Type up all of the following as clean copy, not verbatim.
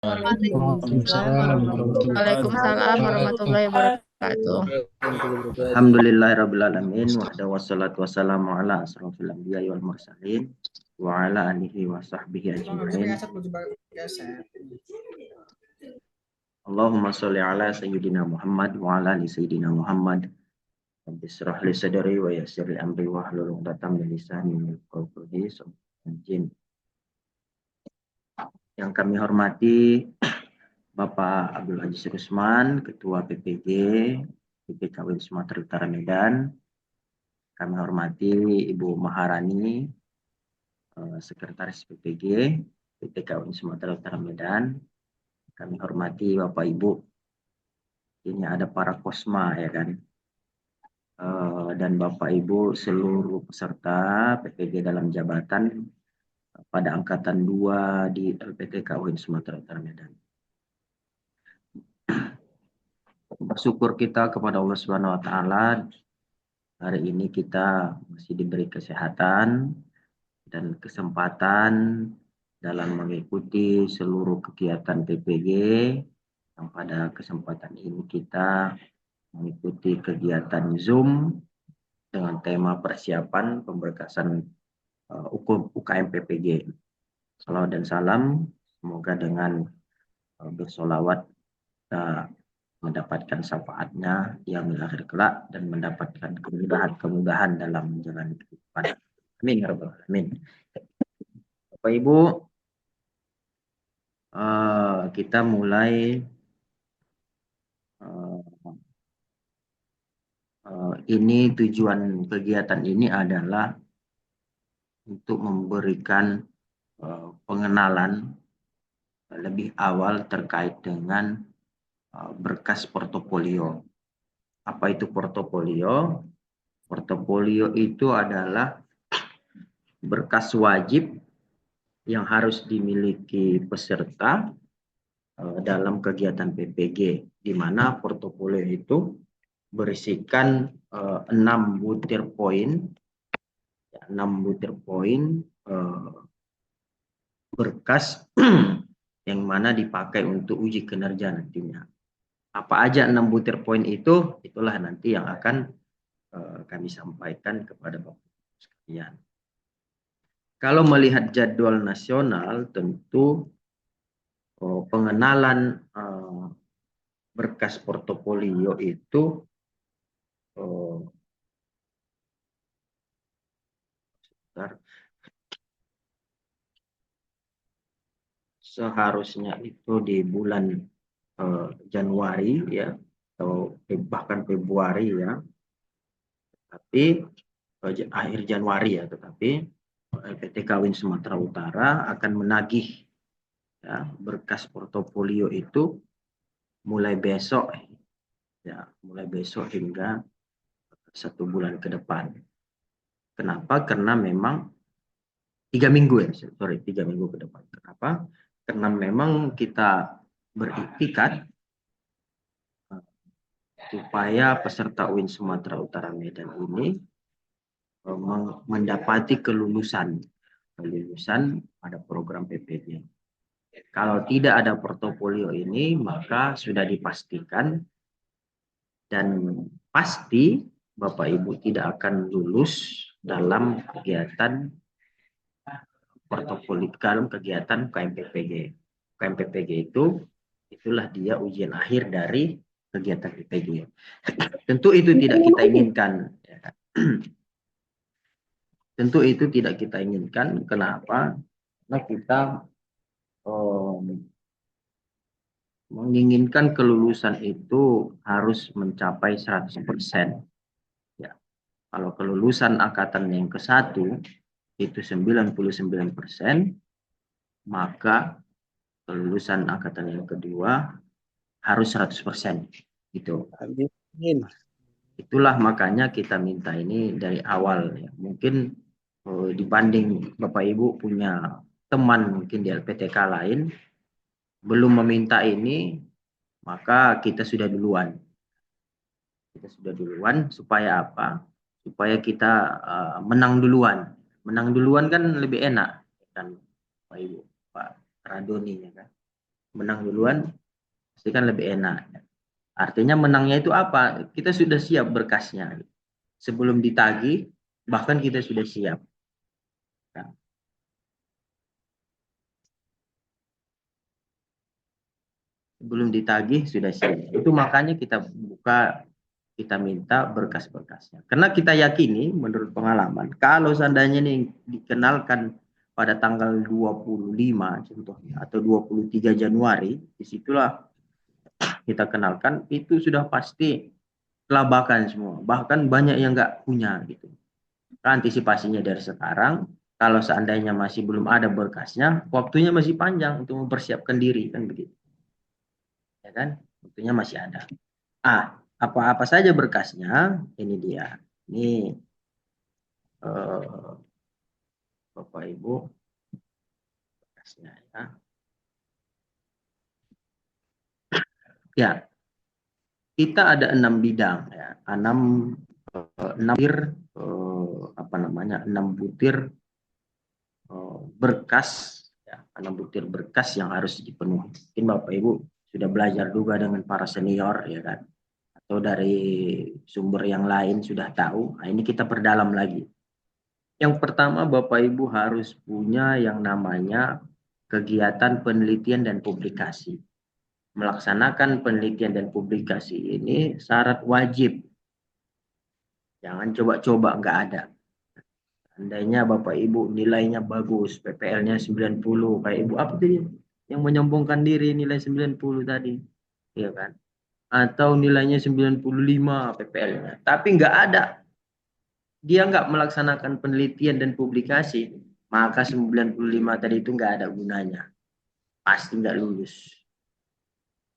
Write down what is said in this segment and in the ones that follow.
Waalaikumsalam Waalaikumsalam warahmatullahi wabarakatuh. Alhamdulillahirrabbilalamin wahda wassalatu wassalamu ala asrafil anbiya wal mursalin wa ala alihi wa sahbihi ajma'in. Allahumma sholli ala sayyidina Muhammad wa ala ali sayyidina Muhammad. Rabbi shrah li sadri wa yassir li amri wa hlul 'uqdatam min lisani yafqahu qawli. Yang kami hormati Bapak Abdul Aziz Rusman, Ketua PPG PPKW Sumatera Utara Medan. Kami hormati Ibu Maharani, Sekretaris PPG PPKW Sumatera Utara Medan. Kami hormati Bapak Ibu. Ini ada para kosma ya kan. Dan Bapak Ibu seluruh peserta PPG dalam jabatan pada angkatan 2 di LPTKW Sumatera Utara Medan. Bersyukur kita kepada Allah Subhanahu wa taala, hari ini kita masih diberi kesehatan dan kesempatan dalam mengikuti seluruh kegiatan PPG, yang pada kesempatan ini kita mengikuti kegiatan Zoom dengan tema persiapan pemberkasan UKM PPG. Salawat dan salam, semoga dengan bersolawat kita mendapatkan syafaatnya yang akhir kelak dan mendapatkan kemudahan dalam menjalani kehidupan. Amin ya rabbal alamin. Bapak Ibu, kita mulai ini tujuan kegiatan ini adalah untuk memberikan pengenalan lebih awal terkait dengan berkas portofolio. Apa itu portofolio? Portofolio itu adalah berkas wajib yang harus dimiliki peserta dalam kegiatan PPG, di mana portofolio itu berisikan 6 butir poin, 6 butir poin berkas yang mana dipakai untuk uji kinerja nantinya. Apa aja 6 butir poin itu, itulah nanti yang akan kami sampaikan kepada Bapak sekalian. Kalau melihat jadwal nasional, tentu pengenalan berkas portofolio itu seharusnya itu di bulan Januari ya, atau bahkan Februari ya, tapi akhir Januari ya, tetapi LPTKW Sumatera Utara akan menagih ya, berkas portofolio itu mulai besok ya, mulai besok hingga 1 bulan ke depan. Kenapa? Karena memang 3 minggu ya, 3 minggu ke depan. Kenapa? Karena memang kita beriktikat supaya peserta UIN Sumatera Utara Medan ini mendapati kelulusan pada program PPG. Kalau tidak ada portofolio ini, maka sudah dipastikan dan pasti Bapak Ibu tidak akan lulus dalam kegiatan portofolio, dalam kegiatan KMPPG. KMPPG itulah dia ujian akhir dari kegiatan PPG. Tentu itu tidak kita inginkan. Tentu itu tidak kita inginkan. Kenapa? Karena kita menginginkan kelulusan itu harus mencapai 100%. Ya. Kalau kelulusan angkatan yang ke-1 itu 99%, maka kelulusan angkatan yang kedua harus 100%. Gitu. Itulah makanya kita minta ini dari awal ya. Mungkin dibanding Bapak Ibu punya teman mungkin di LPTK lain belum meminta ini, maka kita sudah duluan. Kita sudah duluan supaya apa? Supaya kita menang duluan. Menang duluan kan lebih enak kan Pak Ibu, Pak Radoni ya kan. menang duluan pasti kan lebih enak. Artinya menangnya itu apa? Kita sudah siap berkasnya. Sebelum ditagih, bahkan kita sudah siap. Nah, sebelum ditagih sudah siap. Itu makanya kita buka, kita minta berkas-berkasnya. Karena kita yakini menurut pengalaman, kalau seandainya ini dikenalkan pada tanggal 25 contohnya atau 23 Januari, disitulah kita kenalkan, itu sudah pasti kelabakan semua. Bahkan banyak yang nggak punya gitu. Antisipasinya dari sekarang, kalau seandainya masih belum ada berkasnya, waktunya masih panjang untuk mempersiapkan diri kan begitu. Ya kan? Waktunya masih ada. Apa-apa saja berkasnya, ini dia. Ini Bapak Ibu berkasnya ya. Ya, kita ada 6 bidang ya. 6 butir apa namanya? 6 butir berkas ya, 6 butir berkas yang harus dipenuhi. Mungkin Bapak Ibu sudah belajar juga dengan para senior ya kan, atau dari sumber yang lain sudah tahu. Nah, ini kita perdalam lagi. Yang pertama, Bapak Ibu harus punya yang namanya kegiatan penelitian dan publikasi. Melaksanakan penelitian dan publikasi ini syarat wajib. Jangan coba-coba, nggak ada. Andainya Bapak Ibu nilainya bagus, PPL-nya 90, kayak Ibu apa tadi yang menyombongkan diri nilai 90 tadi, ya kan? Atau nilainya 95 PPL-nya, tapi nggak ada, dia nggak melaksanakan penelitian dan publikasi, maka 95 tadi itu nggak ada gunanya, pasti nggak lulus.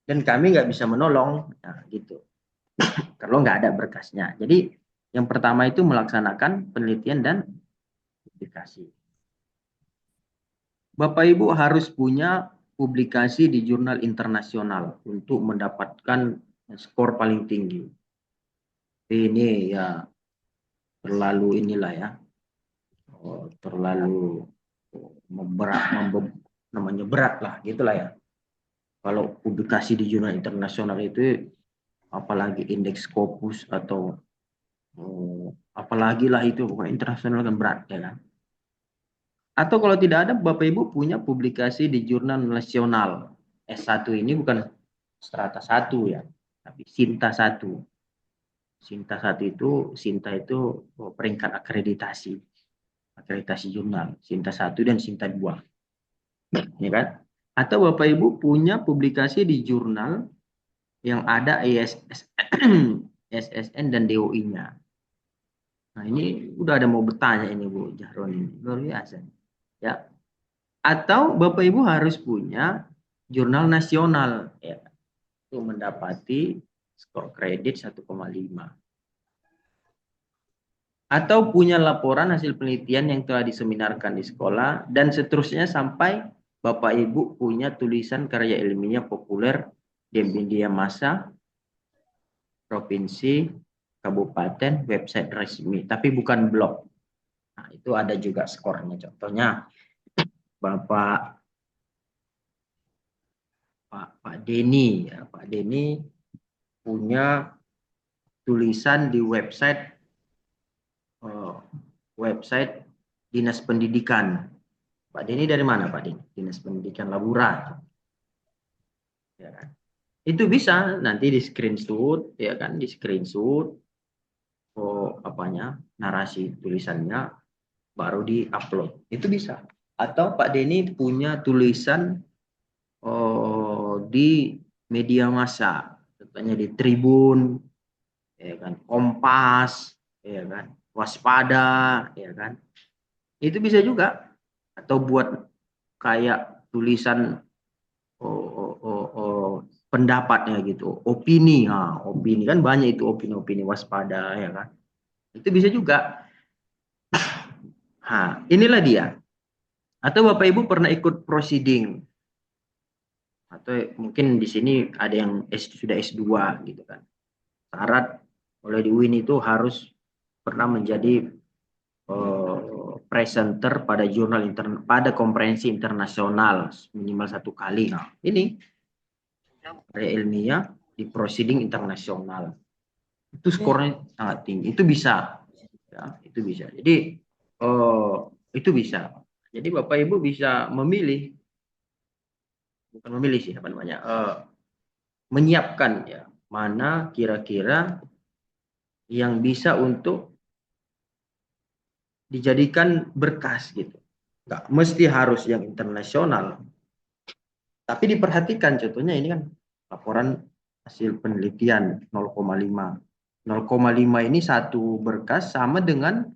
Dan kami nggak bisa menolong, nah gitu, kalau nggak ada berkasnya. Jadi yang pertama itu melaksanakan penelitian dan publikasi. Bapak Ibu harus punya publikasi di jurnal internasional untuk mendapatkan skor paling tinggi. Ini ya terlalu inilah ya, terlalu namanya berat lah gitulah ya. Kalau publikasi di jurnal internasional itu, apalagi indeks Scopus atau apalagi lah itu, pokoknya internasional kan berat ya kan. Atau kalau tidak ada, Bapak Ibu punya publikasi di jurnal nasional. S1 ini bukan strata 1 ya, tapi Sinta 1. Sinta itu peringkat akreditasi. Akreditasi jurnal, Sinta 1 dan Sinta 2. Ya kan? Atau Bapak Ibu punya publikasi di jurnal yang ada SSN dan DOI-nya. Nah, ini udah ada mau bertanya ini Bu Jahron ini. Luar biasa. Ya. Atau Bapak Ibu harus punya jurnal nasional ya, untuk mendapati skor kredit 1,5. Atau punya laporan hasil penelitian yang telah diseminarkan di sekolah dan seterusnya sampai Bapak Ibu punya tulisan karya ilmiah populer di media massa provinsi, kabupaten, website resmi, tapi bukan blog. Nah, itu ada juga skornya. Contohnya Bapak Pak Denny ya, Pak Denny punya tulisan di website Dinas Pendidikan. Pak Denny dari mana Pak Denny? Dinas Pendidikan Labura. Ya kan? Itu bisa nanti di screenshot ya kan, di screenshot narasi tulisannya baru di-upload. Itu bisa. Atau Pak Denny punya tulisan di media massa, contohnya di Tribun, ya kan, Kompas, ya kan, Waspada, ya kan. Itu bisa juga. Atau buat kayak tulisan pendapatnya gitu, opini, opini kan banyak itu, opini-opini Waspada, ya kan. Itu bisa juga. Inilah dia. Atau Bapak Ibu pernah ikut proceeding, atau mungkin di sini ada yang sudah S2 gitu kan. Syarat oleh di UIN itu harus pernah menjadi presenter pada jurnal pada konferensi internasional minimal 1 kali. Nah, ini karya ilmiah di proceeding internasional. Itu skornya sangat tinggi. Itu bisa. Ya, itu bisa. Jadi itu bisa. Jadi Bapak Ibu bisa memilih, bukan memilih sih apa namanya, menyiapkan ya mana kira-kira yang bisa untuk dijadikan berkas gitu. Nggak mesti harus yang internasional, tapi diperhatikan contohnya ini kan laporan hasil penelitian 0,5. 0,5 ini satu berkas sama dengan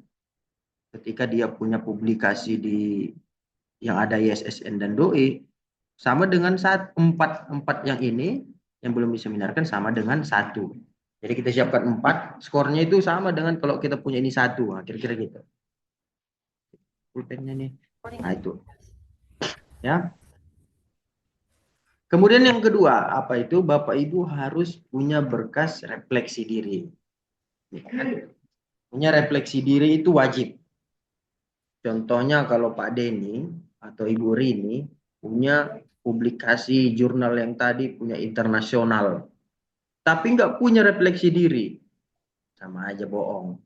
ketika dia punya publikasi di yang ada ISSN dan DOE, sama dengan empat yang ini yang belum diseminarkan sama dengan 1. Jadi kita siapkan 4, skornya itu sama dengan kalau kita punya ini 1. Nah, kira-kira gitu. Pulpennya nih. Nah, itu. Ya. Kemudian yang kedua, apa itu? Bapak Ibu harus punya berkas refleksi diri. Punya refleksi diri itu wajib. Contohnya kalau Pak Denny atau Ibu Rini punya publikasi jurnal yang tadi punya internasional, tapi nggak punya refleksi diri, sama aja bohong.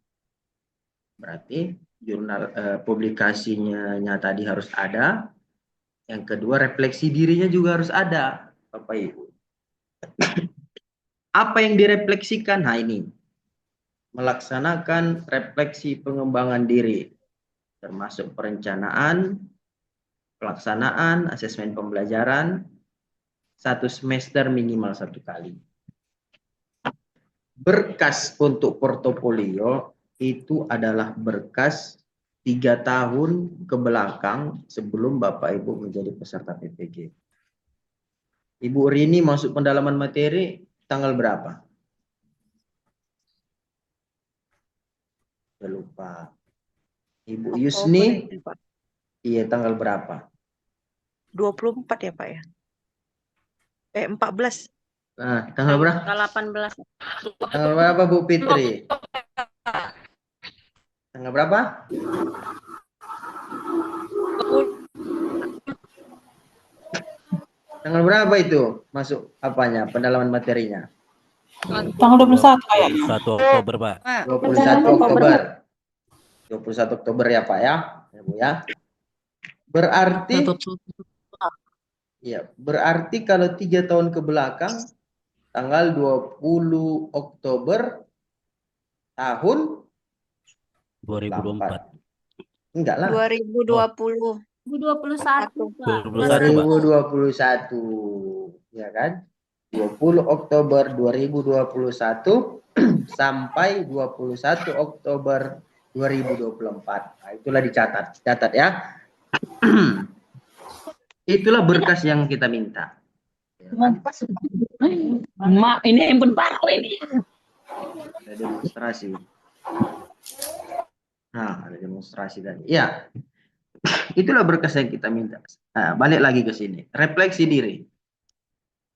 Berarti jurnal publikasinya tadi harus ada. Yang kedua, refleksi dirinya juga harus ada, Bapak Ibu. Apa yang direfleksikan? Nah, ini melaksanakan refleksi pengembangan diri, termasuk perencanaan, pelaksanaan, asesmen pembelajaran, 1 semester minimal 1 kali. Berkas untuk portofolio itu adalah berkas 3 tahun ke belakang sebelum Bapak Ibu menjadi peserta PPG. Ibu Rini masuk pendalaman materi tanggal berapa? Saya lupa. Ibu Yusni, iya tanggal berapa? 24 ya Pak ya? 14. Nah, tanggal berapa? Tanggal 18. Tanggal berapa Bu Fitri? Tanggal berapa? Tanggal berapa itu masuk apanya? Pendalaman materinya? Tanggal 21 kayaknya. 1 Oktober, Pak. 21 Oktober. 21 Oktober ya Pak ya. Ya Bu ya. Berarti kalau 3 tahun ke belakang tanggal 20 Oktober tahun 2024. Enggak lah. 2020. 2021. 2021. Ya kan? 20 Oktober 2021 sampai 21 Oktober 2024. Nah, itulah dicatat. Catat ya. Itulah berkas yang kita minta. Mak, ini handphone baru ini. Ada demonstrasi. Nah, ada demonstrasi tadi. Ya, itulah berkas yang kita minta. Nah, balik lagi ke sini. Refleksi diri.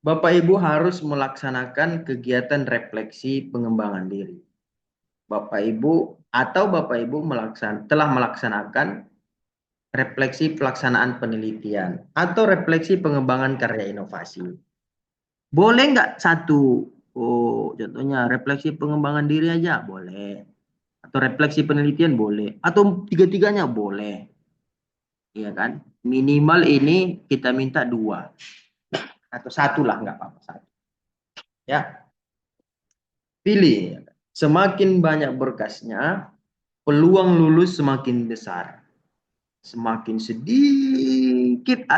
Bapak Ibu harus melaksanakan kegiatan refleksi pengembangan diri. Bapak Ibu telah melaksanakan refleksi pelaksanaan penelitian atau refleksi pengembangan karya inovasi. Boleh nggak satu? Oh, contohnya refleksi pengembangan diri aja boleh. Atau refleksi penelitian boleh. Atau tiga-tiganya boleh. Iya kan? Minimal ini kita minta 2. Atau 1 lah, nggak apa-apa. 1. Ya. Pilih. Semakin banyak berkasnya, peluang lulus semakin besar. Semakin sedikit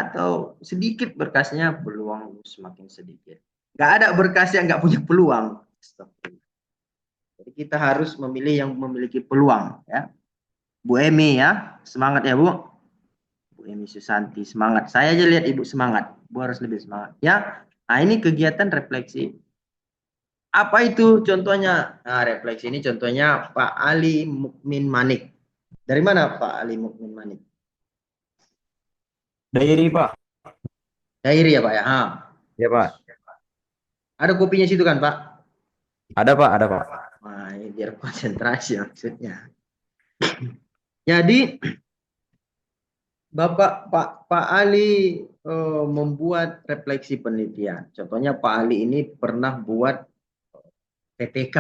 berkasnya, peluang lulus semakin sedikit. Nggak ada berkas yang nggak punya peluang. Jadi kita harus memilih yang memiliki peluang. Ya. Bu Emi ya, semangat ya Bu. Bu Emi Susanti, semangat. Saya aja lihat Ibu semangat. Bu harus lebih semangat. Ya. Nah ini kegiatan refleksi. Apa itu contohnya? Nah refleksi ini contohnya Pak Ali Mukmin Manik. Dari mana Pak Ali Mukmin Manik? Dairi, Pak. Dairi ya Pak ya? Ya, Pak. Ada kopinya situ kan Pak? Ada, Pak. Ada, Pak. Nah, ini biar konsentrasi maksudnya. Jadi Pak Ali membuat refleksi penelitian. Contohnya Pak Ali ini pernah buat PPK.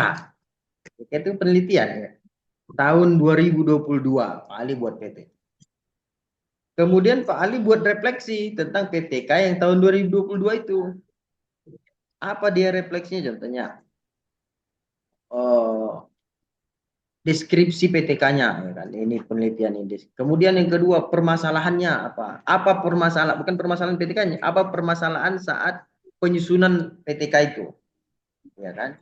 PPK itu penelitian ya. Tahun 2022 Pak Ali buat PPK. Kemudian Pak Ali buat refleksi tentang PPK yang tahun 2022 itu. Apa dia refleksinya? Contohnya deskripsi PTK-nya, ya kan? Ini penelitian ini. Kemudian yang kedua, permasalahannya apa? Apa permasalahan, bukan permasalahan PTK-nya, apa permasalahan saat penyusunan PTK itu, ya kan?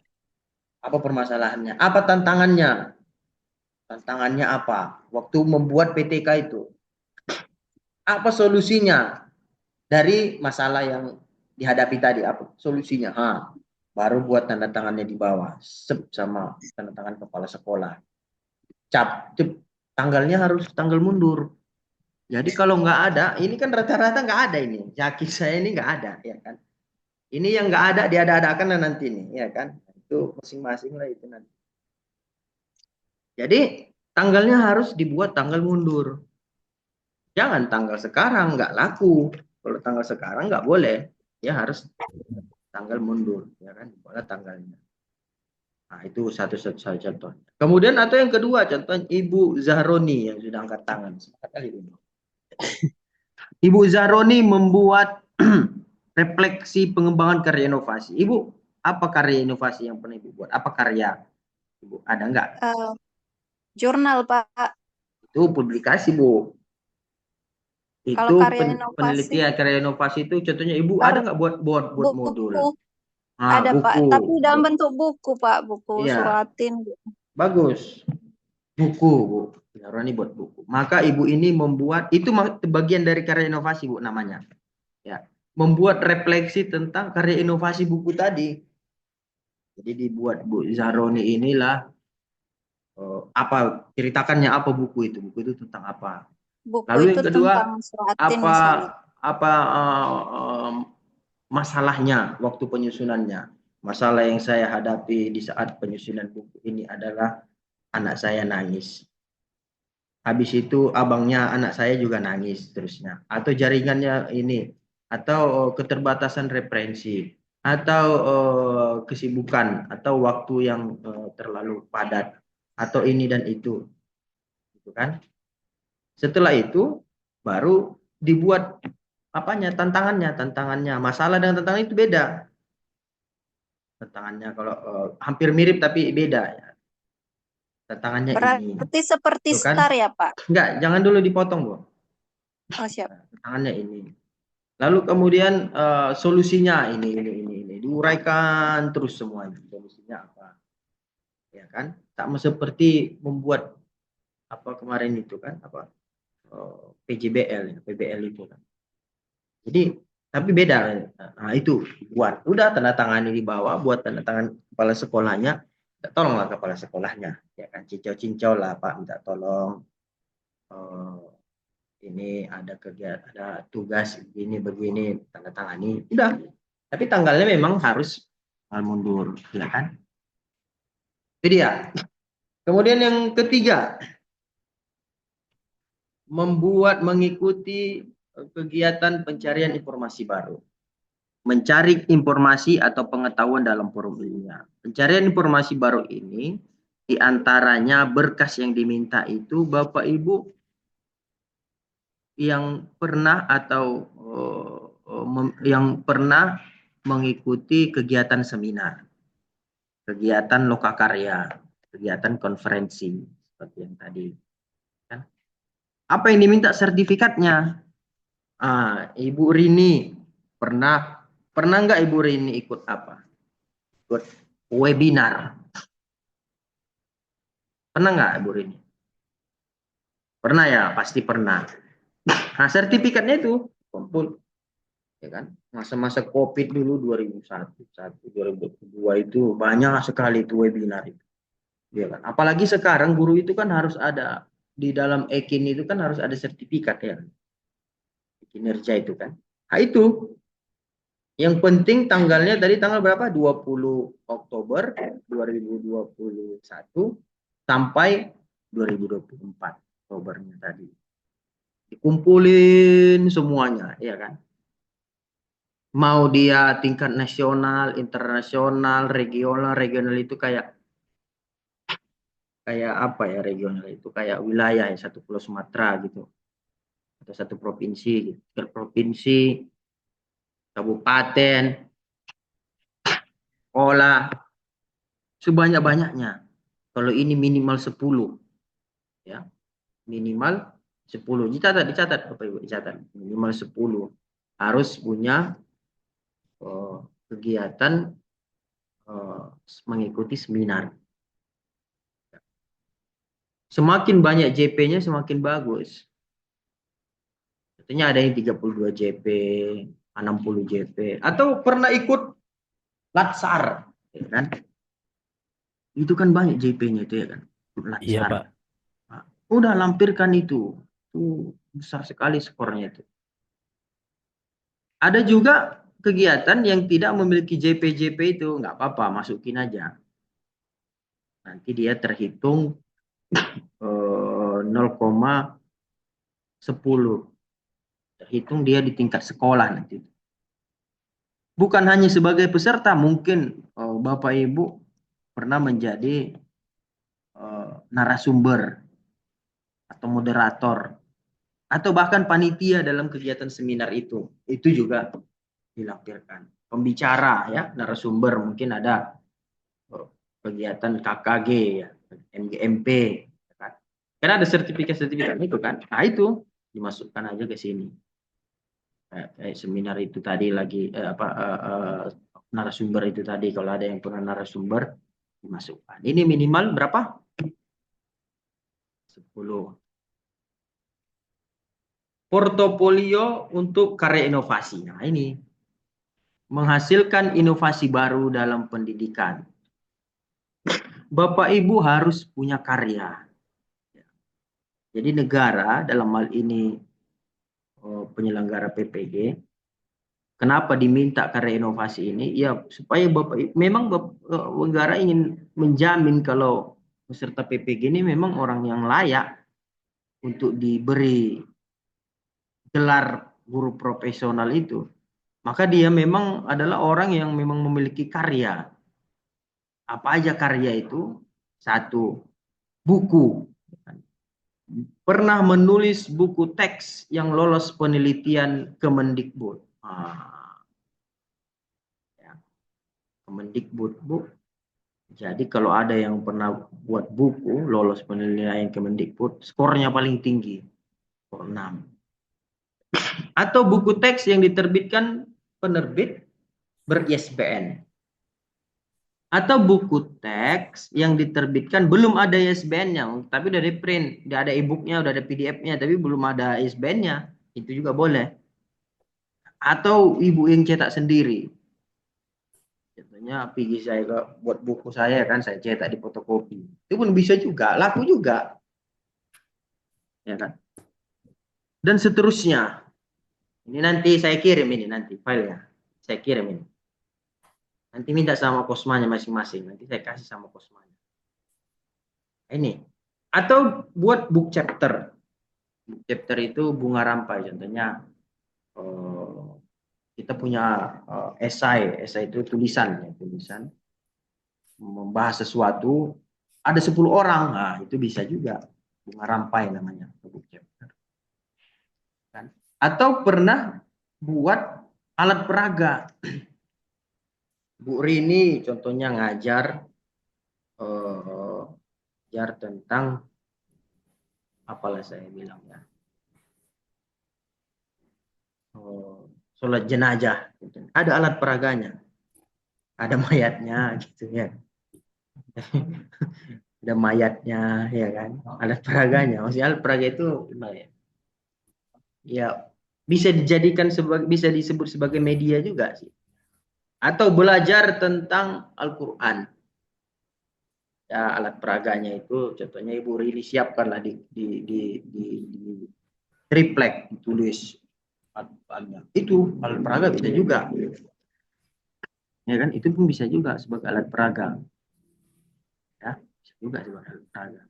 Apa permasalahannya? Apa tantangannya? Tantangannya apa? Waktu membuat PTK itu, apa solusinya dari masalah yang dihadapi tadi? Apa solusinya? Baru buat tanda tangannya di bawah, sama tanda tangan kepala sekolah. Tanggalnya harus tanggal mundur. Jadi kalau nggak ada, ini kan rata-rata nggak ada ini. Yakin saya ini nggak ada, ya kan? Ini yang nggak ada diada-adakan nanti nih, ya kan? Itu masing-masing lah itu nanti. Jadi tanggalnya harus dibuat tanggal mundur. Jangan tanggal sekarang nggak laku. Kalau tanggal sekarang nggak boleh, ya harus tanggal mundur, ya kan? Dibuat tanggalnya. Nah, itu satu contoh. Kemudian atau yang kedua, contoh Ibu Zahroni yang sudah angkat tangan. Ibu Zahroni membuat refleksi pengembangan karya inovasi. Ibu, apa karya inovasi yang pernah Ibu buat? Apa karya Ibu? Ada nggak? Jurnal, Pak. Itu publikasi, Bu. Kalau Itu karya inovasi, penelitian karya inovasi itu contohnya Ibu ada nggak buat modul? buku. Ada, Pak. Buku. Tapi dalam bentuk buku, Pak. Buku Iya. suratin. Bagus. Buku, Bu. Zahroni buat buku. Maka Ibu ini membuat, itu bagian dari karya inovasi, Bu, namanya. Ya. Membuat refleksi tentang karya inovasi buku tadi. Jadi dibuat Bu Zahroni inilah apa ceritakannya apa buku itu tentang apa. Buku Lalu yang itu kedua tentang suratin apa misalnya. Masalahnya waktu penyusunannya. Masalah yang saya hadapi di saat penyusunan buku ini adalah anak saya nangis. Habis itu abangnya anak saya juga nangis terusnya. Atau jaringannya ini. Atau keterbatasan referensi. Atau kesibukan. Atau waktu yang terlalu padat. Atau ini dan itu. Gitu kan? Setelah itu baru dibuat tantangannya. Masalah dengan tantangan itu beda. Tantangannya kalau hampir mirip tapi beda ya. Tantangannya ini. Berarti seperti Tuh kan? STAR ya, Pak? Enggak, jangan dulu dipotong, Bu. Oh, siap. Tantangannya ini. Lalu kemudian solusinya ini diuraikan terus semuanya. Solusinya apa? Ya kan? Sama seperti membuat apa kemarin itu kan apa PJBL, PBL itu kan. Jadi tapi beda. Nah, itu buat udah tanda tangan di bawah, buat tanda tangan kepala sekolahnya. Tolonglah kepala sekolahnya, ya kan, cincau lah Pak, minta tolong. Ini ada kegiatan, ada tugas begini tanda tangani. Udah. Tapi tanggalnya memang harus mundur, ya kan? Itu dia. Kemudian yang ketiga, mengikuti kegiatan pencarian informasi baru. Mencari informasi atau pengetahuan dalam forum ilmiah. Pencarian informasi baru ini diantaranya berkas yang diminta itu Bapak Ibu yang pernah atau yang pernah mengikuti kegiatan seminar, kegiatan lokakarya, kegiatan konferensi seperti yang tadi. Apa yang diminta sertifikatnya? Ibu Rini pernah nggak Ibu Rini ikut apa? Ikut webinar. Pernah nggak Ibu Rini? Pernah ya, pasti pernah. Nah, sertifikatnya itu kumpul. Ya kan? Masa-masa Covid dulu 2001, 2022 itu banyak sekali itu webinar itu. Ya kan? Apalagi sekarang guru itu kan harus ada di dalam EKIN itu kan harus ada sertifikat ya. Kinerja itu kan. Nah, itu yang penting tanggalnya tadi tanggal berapa? 20 Oktober 2021 sampai 2024 Oktobernya tadi. dikumpulin semuanya, ya kan? Mau dia tingkat nasional, internasional, regional itu kayak apa ya, regional itu kayak wilayah ya, satu pulau Sumatera gitu, atau satu provinsi gitu. Tingkat provinsi, kabupaten, sekolah, sebanyak-banyaknya. Kalau ini minimal 10, ya. Minimal 10. Dicatat Bapak Ibu, dicatat. Minimal 10 harus punya kegiatan mengikuti seminar. Semakin banyak JP-nya semakin bagus. Artinya ada yang 32 JP, 60 JP, atau pernah ikut Latsar, ya kan? Itu kan banyak JP-nya itu, ya kan? Iya, Latsar. Pak. Nah, udah lampirkan itu. Itu besar sekali skornya itu. Ada juga kegiatan yang tidak memiliki JP-JP itu, nggak apa-apa, masukin aja. Nanti dia terhitung 0,10. Terhitung dia di tingkat sekolah nanti. Bukan hanya sebagai peserta, mungkin Bapak Ibu pernah menjadi narasumber atau moderator atau bahkan panitia dalam kegiatan seminar itu juga dilampirkan. Pembicara ya, narasumber, mungkin ada kegiatan KKG ya, MGMP, kan? Karena ada sertifikat itu kan. Nah, itu dimasukkan aja ke sini. Kayak seminar itu tadi lagi narasumber itu tadi, kalau ada yang pernah narasumber dimasukkan. Ini minimal berapa? 10. Portofolio untuk karya inovasi. Nah, ini menghasilkan inovasi baru dalam pendidikan. Bapak Ibu harus punya karya. Jadi negara dalam hal ini penyelenggara PPG, kenapa diminta karya inovasi ini? Ya supaya Bapak memang negara ingin menjamin kalau peserta PPG ini memang orang yang layak untuk diberi gelar guru profesional itu. Maka dia memang adalah orang yang memang memiliki karya. Apa aja karya itu? Satu, buku. Pernah menulis buku teks yang lolos penelitian Kemendikbud. Kemendikbud, Bu. Jadi kalau ada yang pernah buat buku lolos penilaian Kemendikbud, skornya paling tinggi, skor 6. Atau buku teks yang diterbitkan penerbit ber-ISBN. Atau buku teks yang diterbitkan belum ada ISBN-nya, tapi udah di print, udah ada e-booknya, udah ada PDF-nya, tapi belum ada ISBN-nya, itu juga boleh. Atau ibu yang cetak sendiri. Contohnya pergi saya buat buku saya kan, saya cetak di fotokopi. Itu pun bisa juga, laku juga. Ya kan? Dan seterusnya. Ini nanti saya kirim ini nanti filenya. Saya kirim ini. Nanti minta sama kosmanya masing-masing. Nanti saya kasih sama kosmanya. Ini. Atau buat book chapter. Book chapter itu bunga rampai. Contohnya kita punya esai. Esai itu tulisan. Ya, tulisan. Membahas sesuatu. Ada 10 orang. Nah, itu bisa juga. Bunga rampai namanya. Book chapter. Kan? Atau pernah buat alat peraga. Bu Rini contohnya ngajar tentang apalah saya bilang ya, sholat jenazah, gitu. Ada alat peraganya, ada mayatnya gitu ya. Ada mayatnya ya kan, alat peraganya. Maksudnya alat peraga itu ya bisa dijadikan bisa disebut sebagai media juga sih. Atau belajar tentang Al-Quran. Ya, alat peraganya itu contohnya Ibu Rini siapkanlah di triplek ditulis itu alat peraga bisa juga, ya kan, itu pun bisa juga sebagai alat peraga, ya bisa juga sebagai alat peraga.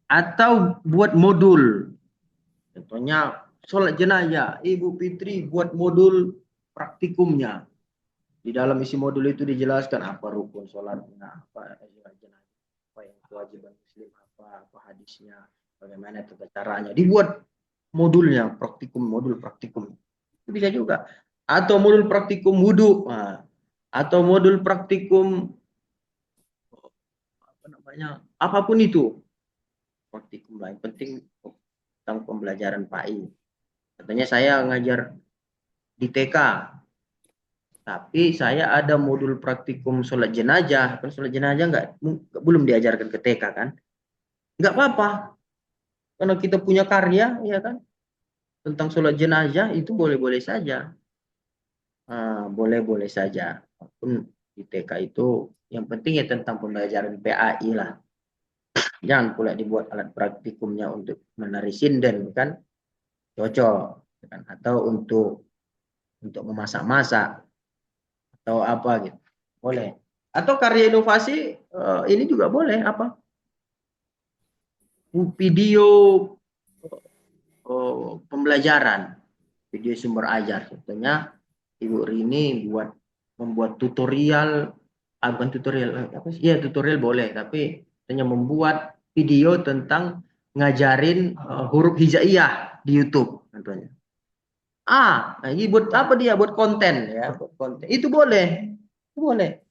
Atau buat modul Contohnya sholat jenazah, Ibu Fitri buat modul praktikumnya. Di dalam isi modul itu dijelaskan apa rukun sholatnya, apa sholat jenazah, apa yang kewajiban muslim, apa hadisnya, bagaimana tata caranya. Dibuat modulnya, modul praktikum. Itu bisa juga. Atau modul praktikum wudhu, atau modul praktikum apa namanya, apapun itu praktikum lain penting tentang pembelajaran PAI. Katanya saya ngajar di TK, tapi saya ada modul praktikum sholat jenazah. Kan sholat jenazah belum diajarkan ke TK kan? Nggak apa-apa, karena kita punya karya, ya kan? Tentang sholat jenazah itu boleh-boleh saja. Boleh-boleh saja. Walaupun di TK itu yang penting ya tentang pembelajaran PAI lah. Jangan pula dibuat alat praktikumnya untuk menari sinden, kan? Cocok, kan? Atau untuk memasak-masak atau apa gitu, boleh. Atau karya inovasi ini juga boleh, apa video pembelajaran, video sumber ajar. Contohnya Ibu Rini membuat tutorial, bukan tutorial apa sih? Ya tutorial boleh, tapi hanya membuat video tentang ngajarin huruf hijaiyah di YouTube contohnya. Ini buat apa dia? Buat konten ya, buat konten. Itu boleh. Itu boleh.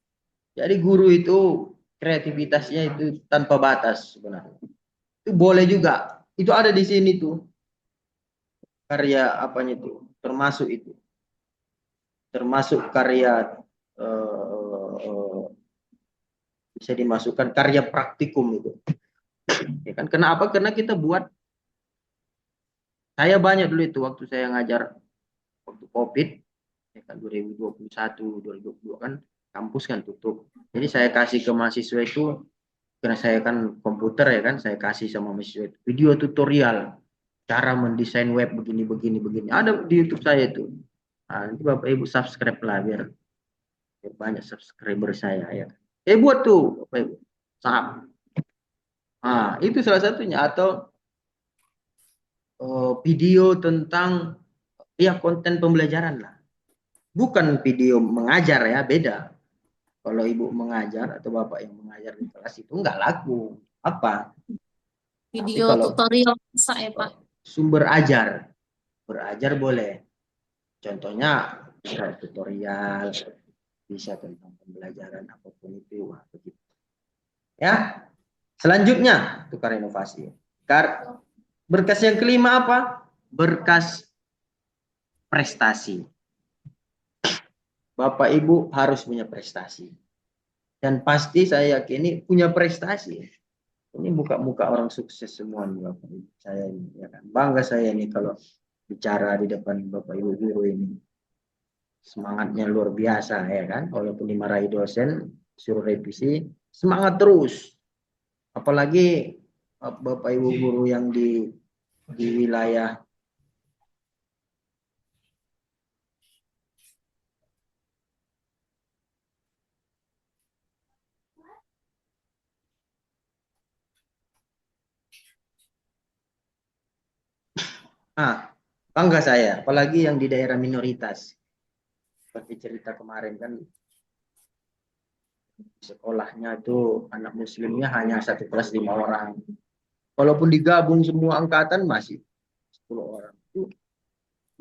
Jadi guru itu kreativitasnya itu tanpa batas sebenarnya. Itu boleh juga. Itu ada di sini tuh. Karya apanya itu? Termasuk itu. Termasuk karya bisa dimasukkan karya praktikum itu. Ya kan? Kenapa? Karena kita buat, saya banyak dulu itu waktu saya ngajar waktu COVID, ya kan 2021, 2022 kan kampus kan tutup. Jadi saya kasih ke mahasiswa itu, karena saya kan komputer ya kan, saya kasih sama mahasiswa itu video tutorial cara mendesain web begini. Ada di YouTube saya itu. Nanti Bapak Ibu subscribe lah biar banyak subscriber saya ya. Buat tuh Bapak Ibu. Saham. Itu salah satunya. Atau video tentang ya konten pembelajaran lah. Bukan video mengajar ya, beda. Kalau ibu mengajar atau bapak yang mengajar di kelas itu nggak laku. Apa? Video tutorial masak ya Pak. Sumber ajar. Berajar boleh. Contohnya bisa tutorial, bisa tentang pembelajaran apapun itu. Begitu. Ya. Selanjutnya tukar inovasi. Berkas yang kelima apa? Berkas prestasi. Bapak Ibu harus punya prestasi. Dan pasti saya yakini punya prestasi. Ini muka-muka orang sukses semua nih Bapak Ibu. Saya ini ya kan. Bangga saya ini kalau bicara di depan Bapak Ibu guru ini. Semangatnya luar biasa ya kan. Walaupun dimarahi dosen, suruh revisi, semangat terus. Apalagi Bapak Ibu guru yang di wilayah bangga saya, apalagi yang di daerah minoritas. Seperti cerita kemarin kan, sekolahnya itu anak muslimnya hanya satu kelas 5 orang. Walaupun digabung semua angkatan masih 10 orang. Itu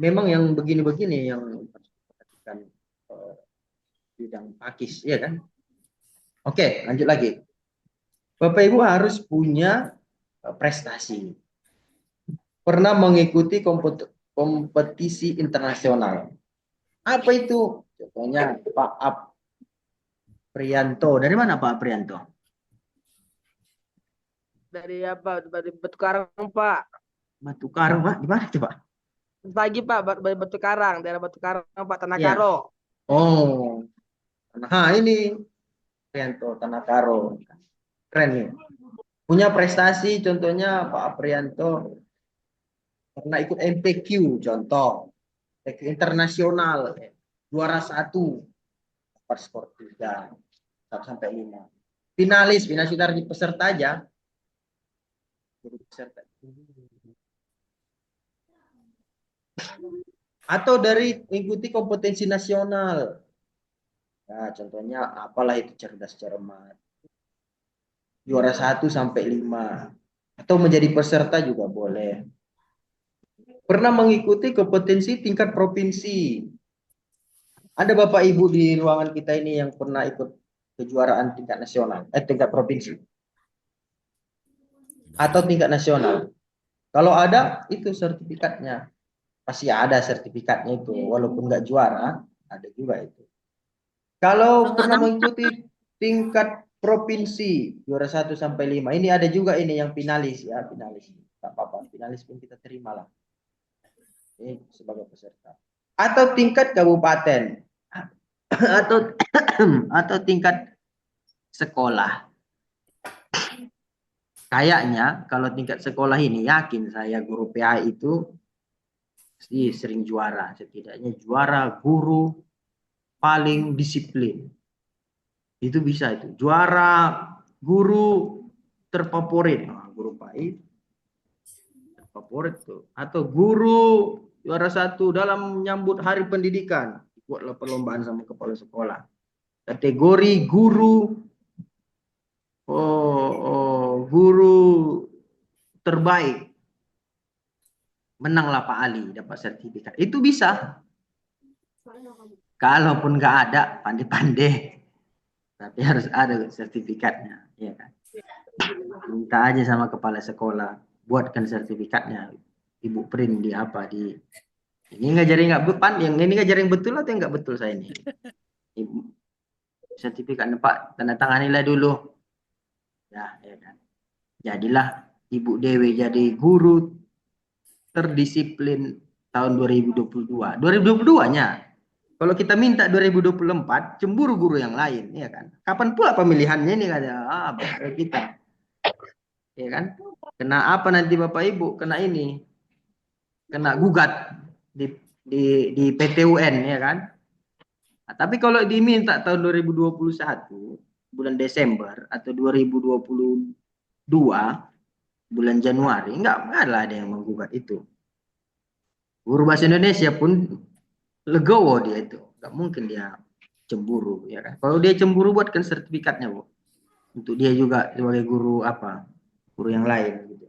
memang yang begini-begini yang perhatikan bidang pakis, ya kan? Oke, lanjut lagi. Bapak Ibu harus punya prestasi. Pernah mengikuti kompetisi internasional. Apa itu? Contohnya Pak Aprianto. Dari mana Pak Aprianto? Dari apa? Dari Batu Karang, Pak. Batu Karang, Pak? Di mana Pak? Pagi, Pak. Dari Batu Karang. Daerah Batu Karang, Pak. Tanah Ya. Karo. Oh. Ini Aprianto, Tanah Karo. Keren nih. Punya prestasi, contohnya Pak Aprianto pernah ikut MPQ, contoh. MPQ internasional. Juara 1. Dapat skor 3. 1-5. Finalis dari peserta aja. Jadi peserta. Atau dari mengikuti kompetensi nasional. Nah, contohnya apalah itu cerdas cermat. Juara 1 sampai 5. Atau menjadi peserta juga boleh. Pernah mengikuti kompetensi tingkat provinsi. Ada Bapak Ibu di ruangan kita ini yang pernah ikut kejuaraan tingkat nasional, tingkat provinsi atau tingkat nasional. Kalau ada, itu sertifikatnya. Pasti ada sertifikatnya itu, walaupun nggak juara, ada juga itu. Kalau pernah mengikuti tingkat provinsi, juara 1 sampai 5, ini ada juga ini yang finalis ya, finalis. Tak apa-apa, finalis pun kita terima lah. Ini sebagai peserta. Atau tingkat kabupaten, atau tingkat sekolah. Kayaknya kalau tingkat sekolah ini yakin saya guru PA itu pasti sering juara, setidaknya juara guru paling disiplin. Itu bisa itu. Juara guru terfavorit, guru PAI terfavorit tuh. Atau guru juara 1 dalam menyambut hari pendidikan, buatlah perlombaan sama kepala sekolah. Kategori guru guru terbaik, menanglah Pak Ali, dapat sertifikat. Itu bisa. Kalaupun nggak ada, pandai-pandai, tapi harus ada sertifikatnya, ya kan? Minta aja sama kepala sekolah, buatkan sertifikatnya. Ibu print di apa di ini ngajarin nggak bepan, yang ini ngajarin betul atau nggak betul saya ini? Ibu, sertifikatnya Pak, tanda tanganilah dulu. Ya kan. Jadilah Ibu Dewi jadi guru terdisiplin tahun 2022. 2022-nya. Kalau kita minta 2024, cemburu guru yang lain, ya kan? Kapan pula pemilihannya ini kata kita. Ya kan? Kena apa nanti Bapak Ibu? Kena ini. Kena gugat di PT UN, ya kan? Nah, tapi kalau diminta tahun 2021 bulan Desember atau 2022 bulan Januari, enggak ada yang menggugat itu. Guru bahasa Indonesia pun legowo dia itu, enggak mungkin dia cemburu, ya kan? Kalau dia cemburu buatkan sertifikatnya, Bu. Untuk dia juga sebagai guru apa? Guru yang lain gitu.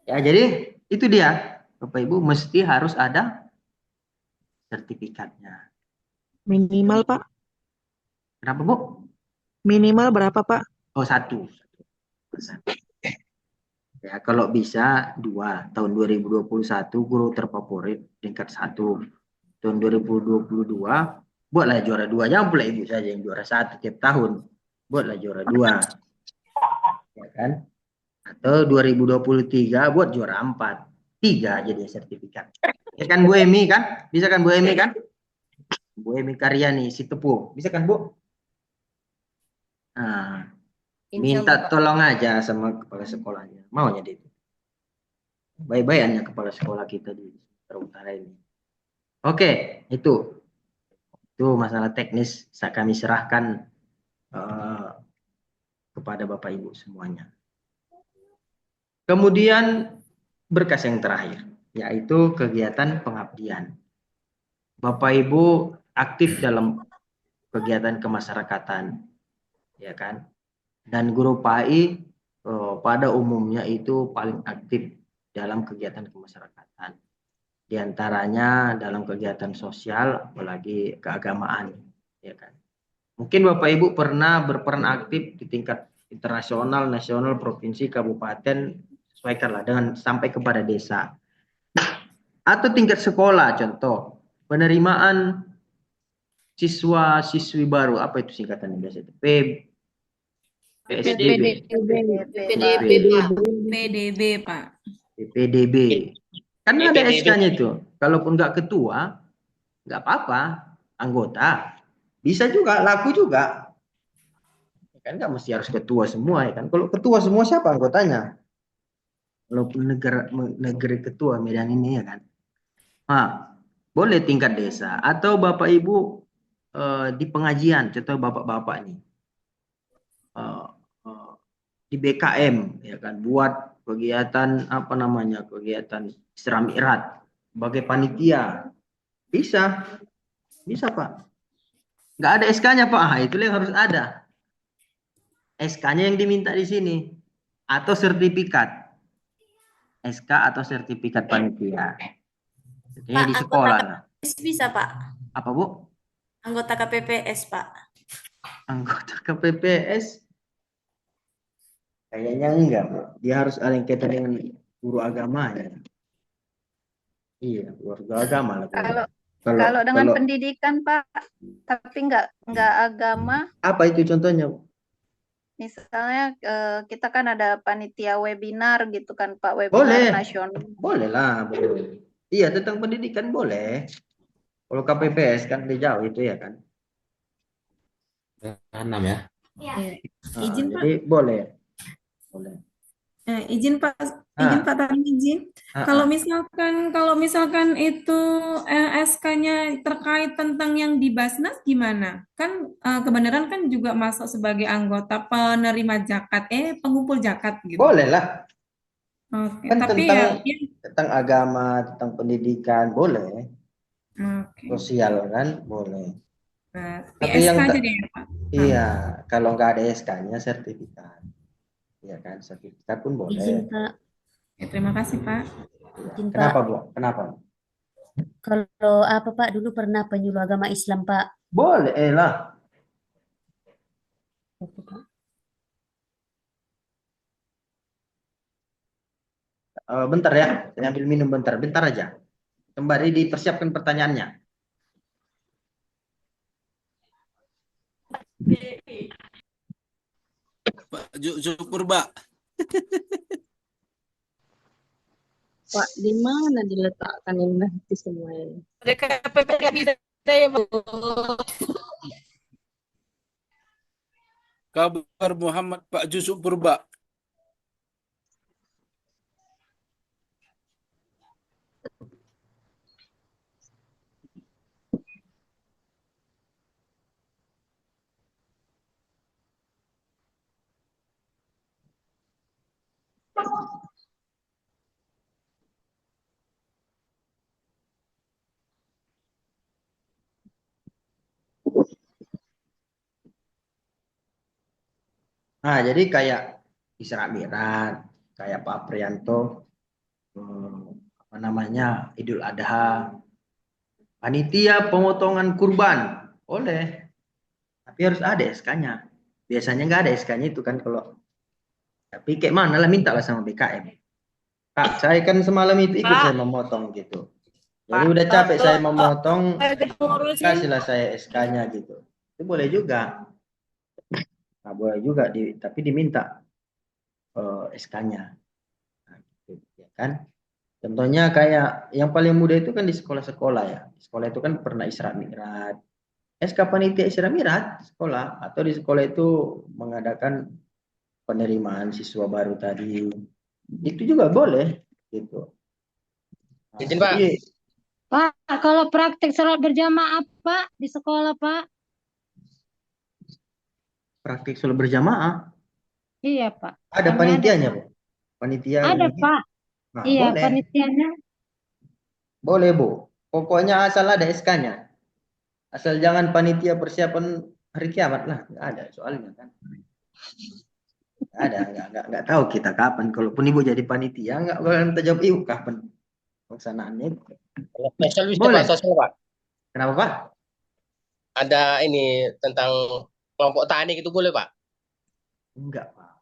Ya, jadi itu dia. Bapak Ibu mesti harus ada sertifikatnya. Minimal, Pak. Kenapa, Bu? Minimal berapa, Pak? Oh, 1. Ya, kalau bisa 2. Tahun 2021 guru terfavorit tingkat 1. Tahun 2022 buatlah juara 2. Jangan pula Ibu saja yang juara 1 tiap tahun. Buatlah juara 2. Ya kan? Atau 2023 buat juara 4. 3 jadi sertifikat. Ya kan Bu Emi kan? Bisa kan Bu Emi kan? Bu Emi Karyani si Tepu. Bisa kan Bu? Nah, minta tolong aja sama kepala sekolahnya. Maunya dia itu. Baik-baiknya kepala sekolah kita di Sumatera Utara ini. Oke, itu masalah teknis kami serahkan kepada Bapak Ibu semuanya. Kemudian berkas yang terakhir, yaitu kegiatan pengabdian. Bapak Ibu aktif dalam kegiatan kemasyarakatan, ya kan? Dan guru PAI pada umumnya itu paling aktif dalam kegiatan kemasyarakatan. Di antaranya dalam kegiatan sosial, apalagi keagamaan, ya kan? Mungkin Bapak Ibu pernah berperan aktif di tingkat internasional, nasional, provinsi, kabupaten, sesuaikanlah dengan sampai kepada desa. Atau tingkat sekolah, contoh penerimaan siswa-siswi baru, apa itu singkatannya biasa itu? PSDB. PDB, Pak. PDB. Kan ada SK-nya itu. Kalaupun nggak ketua, nggak apa-apa. Anggota. Bisa juga, laku juga. Kan nggak mesti harus ketua semua, ya kan? Kalau ketua semua siapa anggotanya? Walaupun negeri ketua Medan ini, ya kan? Nah, boleh tingkat desa. Atau Bapak Ibu di pengajian, contoh bapak-bapak nih. Di BKM, ya kan, buat kegiatan apa namanya, kegiatan Isra Mi'raj sebagai panitia. Bisa. Bisa, Pak. Nggak ada SK-nya, Pak. Ah, itu yang harus ada. SK-nya yang diminta di sini. Atau sertifikat. SK atau sertifikat panitia. Jadi Pak, di sekolah lah. KPPS bisa, Pak. Apa, Bu? Anggota KPPS, Pak. Anggota KPPS? Kayaknya enggak, Bu. Dia harus ada yang kaitan dengan guru agamanya. Iya, guru agama lah. Kalau dengan pendidikan, Pak, tapi nggak agama, apa itu contohnya, Bu? misalnya kita kan ada panitia webinar gitu kan, Pak, webinar Boleh. nasional. Boleh lah, boleh. Iya, tentang pendidikan boleh. Kalau KPPS kan di jauh itu ya kan. 6 ya. Izin, Pak. Jadi boleh. Boleh. Izin Pak, izin. Kalau misalkan itu SK-nya terkait tentang yang di Basnas gimana? Kan kebenaran kan juga masuk sebagai anggota penerima zakat, pengumpul zakat gitu. Boleh lah. Oke, Kan tapi tentang agama, tentang pendidikan boleh. Oke. Sosial kan boleh. Tapi SK aja deh ya, Pak. Iya, kalau nggak ada SK-nya sertifikat. Iya kan, sertifikat pun boleh. Izin, Pak. Ya, terima kasih, Pak. Izin, Pak. Kenapa, Bu? Kenapa? Kalau apa, Pak, dulu pernah penyuluh agama Islam, Pak. Boleh lah. Oke, Pak. Bentar ya, saya ambil minum bentar. Bentar aja. Kembali dipersiapkan pertanyaannya. Pak Syukur, Pak. Pak, di mana diletakkan ini nanti semua ini? Kabar Muhammad Pak Jusuk Purba. Nah, jadi kayak Isra Mi'raj, kayak Pak Prianto, apa namanya, Idul Adha, panitia pemotongan kurban, boleh. Tapi harus ada SK-nya. Biasanya nggak ada SK-nya itu kan kalau. Tapi kayak mana lah, minta lah sama BKM. Kak, saya kan semalam itu ikut saya memotong gitu. Jadi udah capek saya memotong, kasihlah saya SK-nya gitu. Itu boleh juga. Nah, boleh juga, tapi diminta SK-nya. Nah, gitu, ya kan? Contohnya kayak yang paling mudah itu kan di sekolah-sekolah ya. Di sekolah itu kan pernah Isra Mi'raj. SK panitia Isra Mi'raj sekolah, atau di sekolah itu mengadakan penerimaan siswa baru tadi. Itu juga boleh gitu. Nah, Izin, Pak. Pak, kalau praktek sholat berjamaah, Pak, di sekolah, Pak? Praktik sholat berjamaah. Iya, Pak. Ada Kami panitianya, ada, Bu? Panitia. Ada, Pak. Nah, Iya, boleh. panitianya. Boleh, Bu. Pokoknya asal ada SK-nya. Asal jangan panitia persiapan hari kiamat lah. Nggak ada soalnya kan. Nggak ada. Nggak tahu kita kapan. Kalaupun Ibu jadi panitia, nggak bakalan terjawab Ibu kapan pelaksanaannya. Kalau spesial bisa Boleh. Pak, sosial, Pak. Kenapa, Pak? Ada ini tentang kelompok tani gitu boleh, Pak? Enggak, Pak.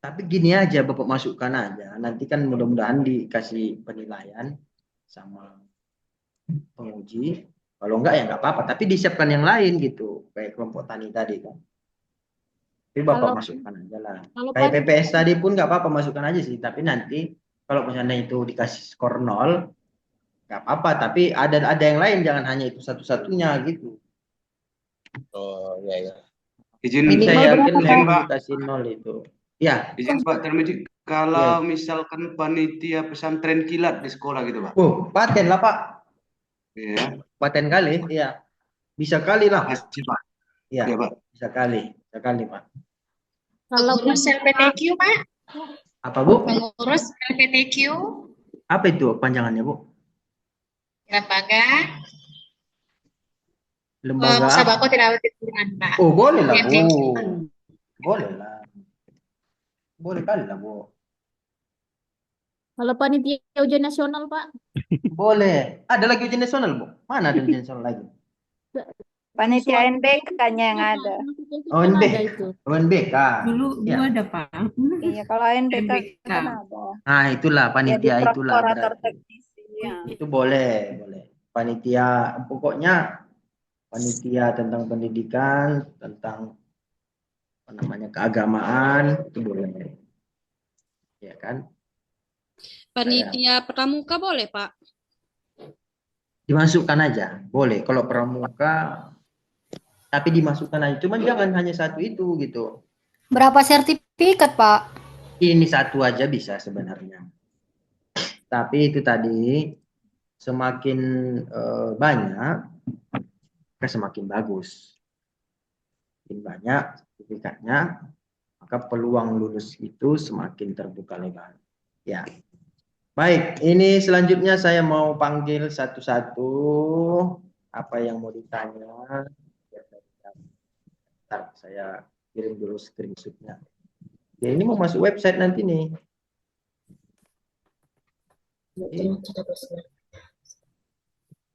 Tapi gini aja, Bapak masukkan aja. Nanti kan mudah-mudahan dikasih penilaian sama penguji. Kalau enggak ya enggak apa-apa. Tapi disiapkan yang lain gitu. Kayak kelompok tani tadi kan. Tapi Bapak masukkan aja lah. Kayak PPS tadi pun enggak apa-apa, masukkan aja sih. Tapi nanti kalau misalnya itu dikasih skor 0, enggak apa-apa. Tapi ada yang lain, jangan hanya itu satu-satunya gitu. Oh, iya, iya. Izin Saya yakin Pak. dikasih 0 itu. Ya. Izin Pak Termedi, kalau misalkan panitia pesantren kilat di sekolah gitu Pak. Paten lah Pak. Iya. Paten kali, iya. Bisa kali lah. Pasti Pak. Iya, Iya, Pak. bisa kali Pak. Kalau pengurus LPTQ, Pak? Apa Bu? Pengurus LPTQ? Apa itu panjangannya, Bu? Lembaga Musabaqah tilawatil Quran, Pak. Oh, boleh lah, Bu. MTQ. Boleh lah. Boleh kali lah, Bu. Kalau panitia ujian nasional, Pak? Boleh. Ada lagi ujian nasional, Bu? Mana ada ujian nasional lagi? Panitia NBK-nya yang ada. ONB. Ada itu. ONBK. Dulu Ya. ada, Pak. Iya, kalau NBK NBK. kan ada. Nah, itulah Ya di panitia itulah prokurator berarti. teknisi ya. Itu boleh, boleh. Panitia, pokoknya panitia tentang pendidikan, tentang apa namanya keagamaan itu boleh. Ya kan? Panitia pramuka boleh, Pak? Dimasukkan aja, boleh. Kalau pramuka, tapi dimasukkan aja. Cuman jangan hanya satu itu gitu. Berapa sertifikat, Pak? Ini satu aja bisa sebenarnya. Tapi itu tadi semakin banyak, maka semakin bagus. Semakin banyak sertifikatnya, maka peluang lulus itu semakin terbuka lebar. Ya. Baik, ini selanjutnya saya mau panggil satu-satu apa yang mau ditanya. Bentar, saya kirim dulu screenshotnya. Ya, ini mau masuk website nanti nih.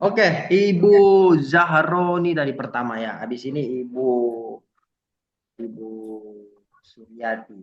Oke, Ibu Zahroni dari pertama ya. Habis ini Ibu Suryati.